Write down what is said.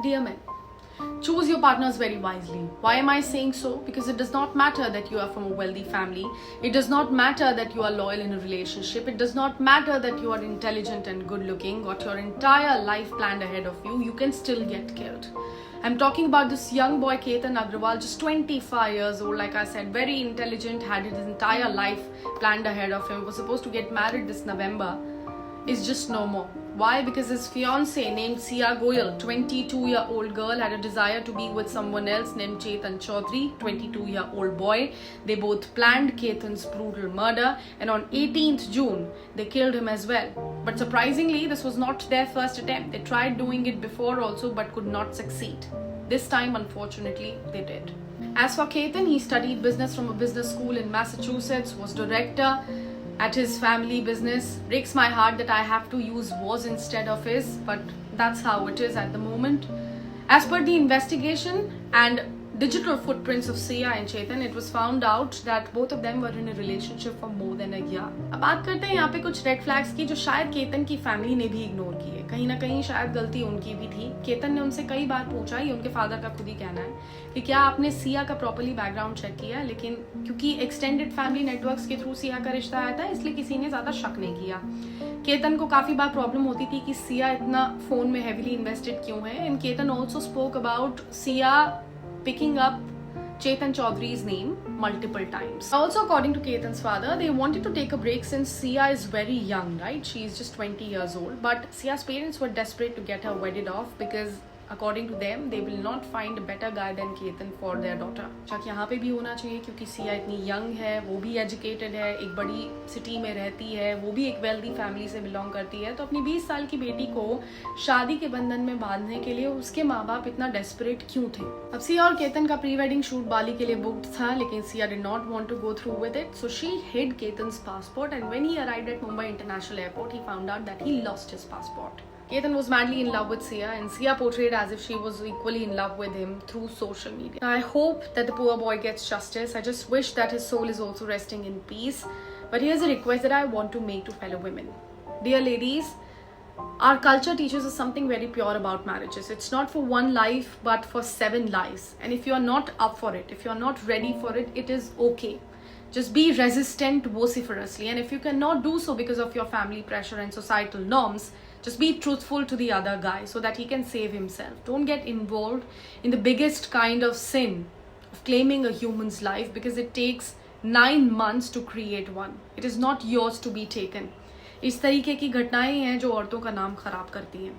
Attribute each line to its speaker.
Speaker 1: Dear men, choose your partners very wisely. Why am I saying so? Because it does not matter that you are from a wealthy family. It does not matter that you are loyal in a relationship. It does not matter that you are intelligent and good looking, got your entire life planned ahead of you. You can still get killed. I'm talking about this young boy Ketan Agrawal, just 25 years old, like I said, very intelligent, had his entire life planned ahead of him, was supposed to get married this November, is just no more. Why? Because his fiancée named Sia Goyal, 22-year-old girl, had a desire to be with someone else named Chetan Chaudhary, 22-year-old boy. They both planned Ketan's brutal murder, and on 18th June, they killed him as well. But surprisingly, this was not their first attempt. They tried doing it before also, but could not succeed. This time, unfortunately, they did. As for Ketan, he studied business from a business school in Massachusetts, was director at his family business. Breaks my heart that I have to use was instead of his, but that's how it is at the moment. As per the investigation and digital footprints of Sia and Chetan, it was found out that both of them were in a relationship for more than a year. अब बात करते हैं यहाँ पे कुछ red flags की जो शायद केतन की फैमिली ने भी इग्नोर की है. कहीं ना कहीं शायद गलती उनकी भी थी. केतन ने उनसे कई बार पूछा, ये उनके फादर का खुद ही कहना है, कि क्या आपने सिया का प्रॉपर्ली बैकग्राउंड चेक किया, लेकिन क्योंकि एक्सटेंडेड फैमिली नेटवर्क्स के थ्रू सिया का रिश्ता आया था, इसलिए किसी ने ज्यादा शक नहीं किया. केतन को काफी बार प्रॉब्लम होती थी कि सिया इतना फोन में हेविली इन्वेस्टेड क्यों है. And Ketan also spoke about Siya picking up Chetan Chaudhary's name multiple times. Also, according to Ketan's father, they wanted to take a break since Sia is very young, right? She is just 20 years old. But Sia's parents were desperate to get her wedded off because according to them, they will not find a better guy than Ketan for their daughter. शक यहाँ पे भी होना चाहिए क्योंकि सिया इतनी young है, वो भी एजुकेटेड है, एक बड़ी सिटी में रहती है, वो भी एक वेल्दी फैमिली से बिलोंग करती है, तो अपनी 20 साल की बेटी को शादी के बंधन में बांधने के लिए उसके माँ बाप इतना डेस्परेट क्यों थे. अब सिया और केतन का प्री वेडिंग शूट बाली के लिए बुक्ड था, लेकिन Siya did not want to go through with it, so she hid Ketan's passport, and when he arrived at Mumbai International Airport, he found out that he lost his passport. Ketan was madly in love with Sia, and Sia portrayed as if she was equally in love with him through social media. I hope that the poor boy gets justice. I just wish that his soul is also resting in peace. But here's a request that I want to make to fellow women. Dear ladies, our culture teaches us something very pure about marriages. It's not for one life, but for 7 lives. And if you're not up for it, if you're not ready for it, it is okay. Just be resistant vociferously. And if you cannot do so because of your family pressure and societal norms, just be truthful to the other guy so that he can save himself. Don't get involved in the biggest kind of sin of claiming a human's life because it takes 9 months to create one. It is not yours to be taken. इस तरीके की घटनाएं हैं जो औरतों का नाम खराब करती हैं.